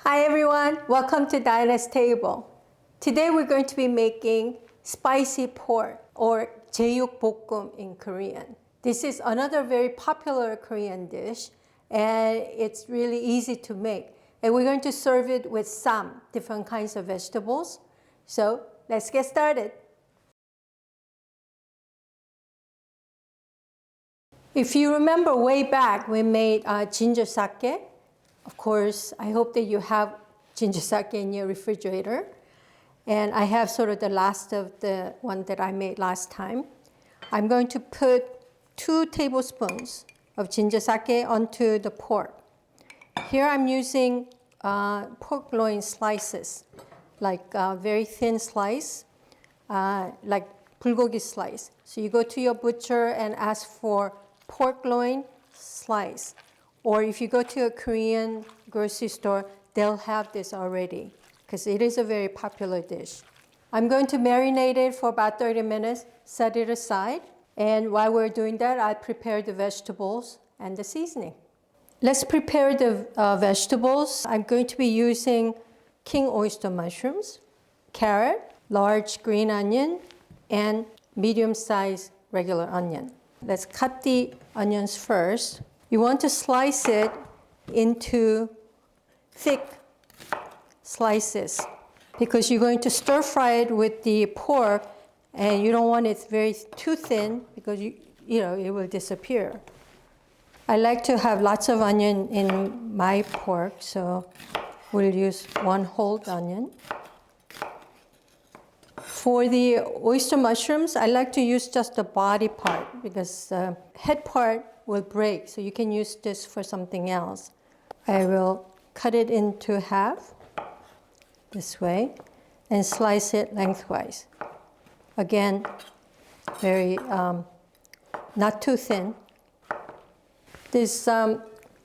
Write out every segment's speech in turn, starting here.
Hi everyone, welcome to Dinah's Table. Today we're going to be making spicy pork or 제육볶음 in Korean. This is another very popular Korean dish and it's really easy to make. And we're going to serve it with some different kinds of vegetables. So let's get started. If you remember way back, we made ginger sake. Of course, I hope that you have ginger sake in your refrigerator. And I have sort of the last of the one that I made last time. I'm going to put 2 tablespoons of ginger sake onto the pork. Here I'm using pork loin slices, like very thin slice, like bulgogi slice. So you go to your butcher and ask for pork loin slice. Or if you go to a Korean grocery store, they'll have this already because it is a very popular dish. I'm going to marinate it for about 30 minutes, set it aside. And while we're doing that, I prepare the vegetables and the seasoning. Let's prepare the vegetables. I'm going to be using king oyster mushrooms, carrot, large green onion, and medium-sized regular onion. Let's cut the onions first. You want to slice it into thick slices because you're going to stir fry it with the pork and you don't want it too thin because it will disappear. I like to have lots of onion in my pork, so we'll use 1 whole onion. For the oyster mushrooms, I like to use just the body part because the head part will break, so you can use this for something else. I will cut it into half this way and slice it lengthwise. Again, very not too thin. This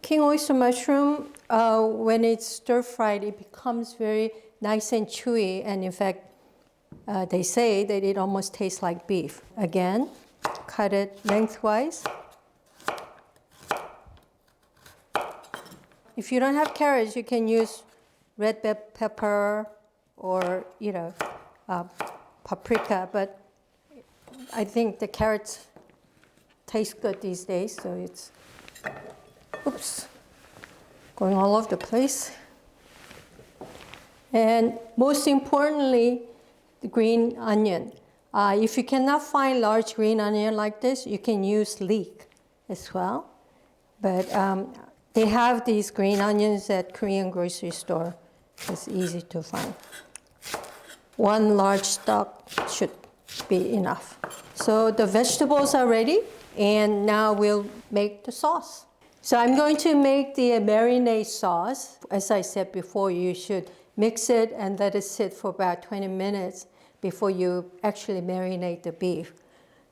king oyster mushroom, when it's stir fried, it becomes very nice and chewy, and in fact, they say that it almost tastes like beef. Again, cut it lengthwise. If you don't have carrots, you can use red pepper or paprika, but I think the carrots taste good these days, so it's, going all over the place. And most importantly, the green onion. If you cannot find large green onion like this, you can use leek as well. But they have these green onions at Korean grocery store. It's easy to find. 1 large stalk should be enough. So the vegetables are ready, and now we'll make the sauce. So I'm going to make the marinade sauce. As I said before, you should mix it and let it sit for about 20 minutes before you actually marinate the beef.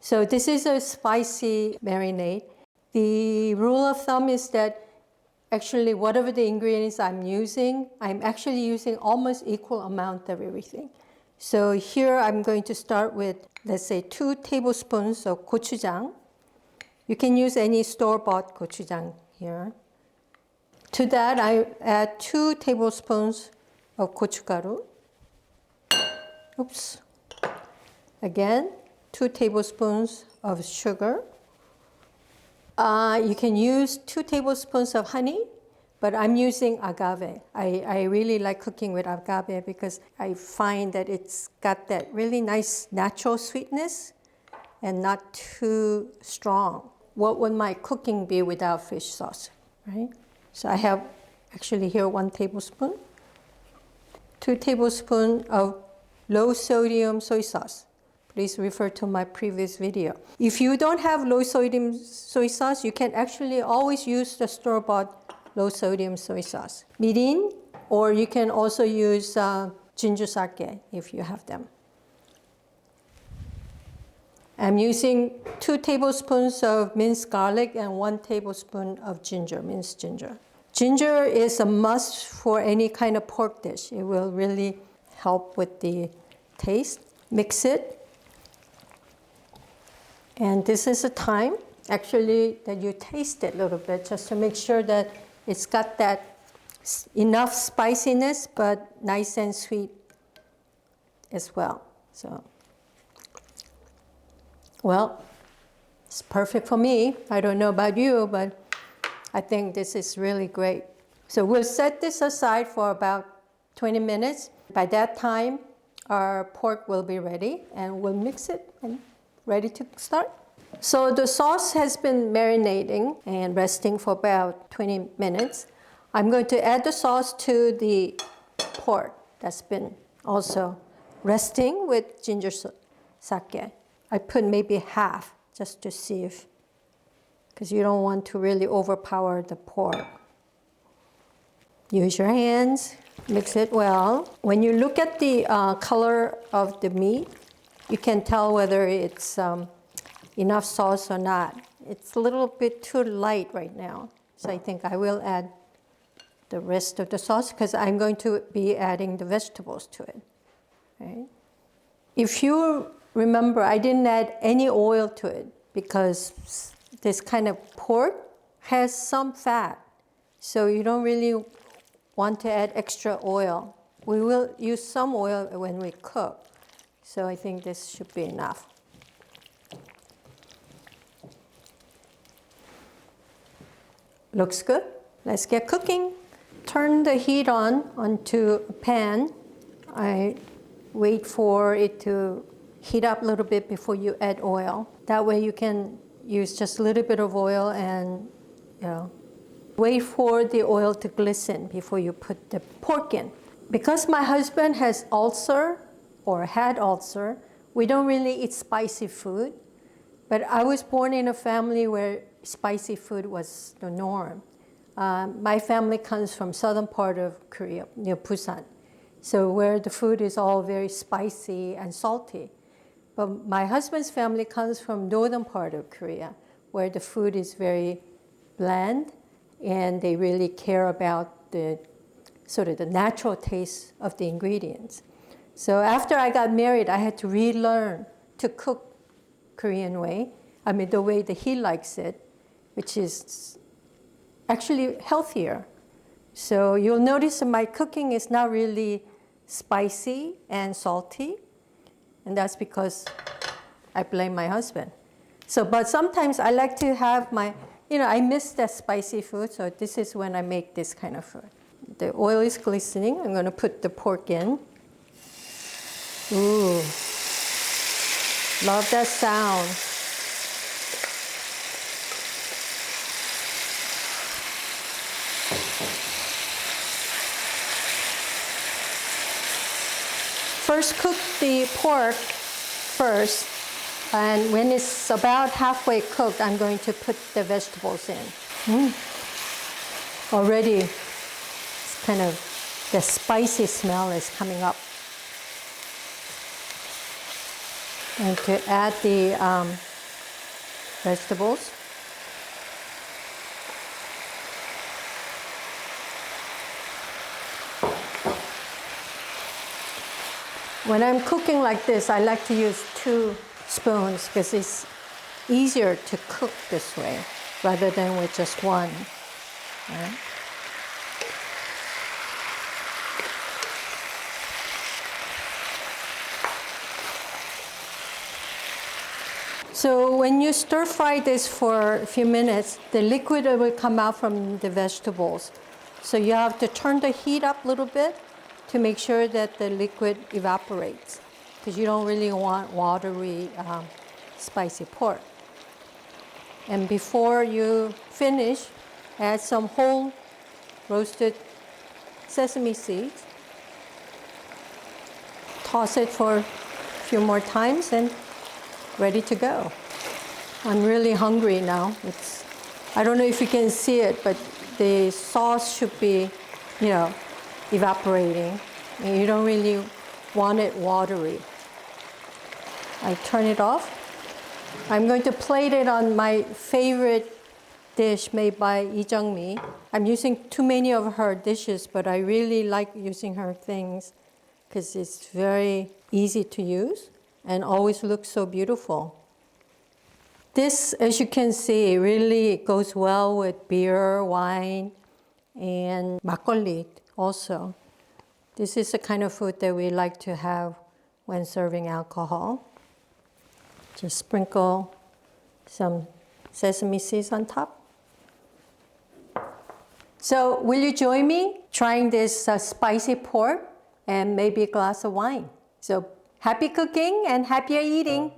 So this is a spicy marinade. The rule of thumb is that actually whatever the ingredients I'm actually using almost equal amount of everything. So here I'm going to start with, let's say, 2 tablespoons of gochujang. You can use any store-bought gochujang here. To that, I add 2 tablespoons of gochugaru. Again, 2 tablespoons of sugar. You can use 2 tablespoons of honey, but I'm using agave. I really like cooking with agave because I find that it's got that really nice natural sweetness and not too strong. What would my cooking be without fish sauce, right? So I have actually here 1 tablespoon, 2 tablespoons of low sodium soy sauce. Please refer to my previous video. If you don't have low sodium soy sauce, you can actually always use the store-bought low sodium soy sauce. Mirin, or you can also use ginger sake if you have them. I'm using 2 tablespoons of minced garlic and 1 tablespoon of ginger, minced ginger. Ginger is a must for any kind of pork dish. It will really help with the taste. Mix it. And this is a time, actually, that you taste it a little bit just to make sure that it's got that enough spiciness, but nice and sweet as well. So, well, it's perfect for me. I don't know about you, but I think this is really great. So we'll set this aside for about 20 minutes. By that time, our pork will be ready, and we'll mix it and ready to start. So the sauce has been marinating and resting for about 20 minutes. I'm going to add the sauce to the pork that's been also resting with ginger sake. I put maybe half just to see if, because you don't want to really overpower the pork. Use your hands, mix it well. When you look at the color of the meat, you can tell whether it's enough sauce or not. It's a little bit too light right now, so I think I will add the rest of the sauce because I'm going to be adding the vegetables to it. Right? If you remember, I didn't add any oil to it because this kind of pork has some fat, so you don't really want to add extra oil. We will use some oil when we cook, so I think this should be enough. Looks good. Let's get cooking. Turn the heat onto a pan. I wait for it to heat up a little bit before you add oil. That way you can use just a little bit of oil and wait for the oil to glisten before you put the pork in. Because my husband has ulcer or had ulcer, we don't really eat spicy food. But I was born in a family where spicy food was the norm. My family comes from southern part of Korea, near Busan. So where the food is all very spicy and salty. But my husband's family comes from northern part of Korea, where the food is very bland, and they really care about the sort of the natural taste of the ingredients. So after I got married, I had to relearn to cook Korean way. I mean, the way that he likes it, which is actually healthier. So you'll notice that my cooking is not really spicy and salty, and that's because I blame my husband. So, but sometimes I like to have I miss that spicy food, so this is when I make this kind of food. The oil is glistening. I'm going to put the pork in. Ooh, love that sound. First, cook the pork first, and when it's about halfway cooked, I'm going to put the vegetables in. Already, it's kind of the spicy smell is coming up. And to add the vegetables. When I'm cooking like this, I like to use 2 spoons because it's easier to cook this way rather than with just one. Right? So when you stir fry this for a few minutes, the liquid will come out from the vegetables. So you have to turn the heat up a little bit to make sure that the liquid evaporates, because you don't really want watery, spicy pork. And before you finish, add some whole roasted sesame seeds. Toss it for a few more times and ready to go. I'm really hungry now. I don't know if you can see it, but the sauce should be, evaporating. And you don't really want it watery. I turn it off. I'm going to plate it on my favorite dish made by Lee Jung-mi. I'm using too many of her dishes, but I really like using her things because it's very easy to use and always looks so beautiful. This, as you can see, really goes well with beer, wine, and makgeolli also. This is the kind of food that we like to have when serving alcohol. Just sprinkle some sesame seeds on top. So will you join me trying this spicy pork and maybe a glass of wine? So happy cooking and happier eating.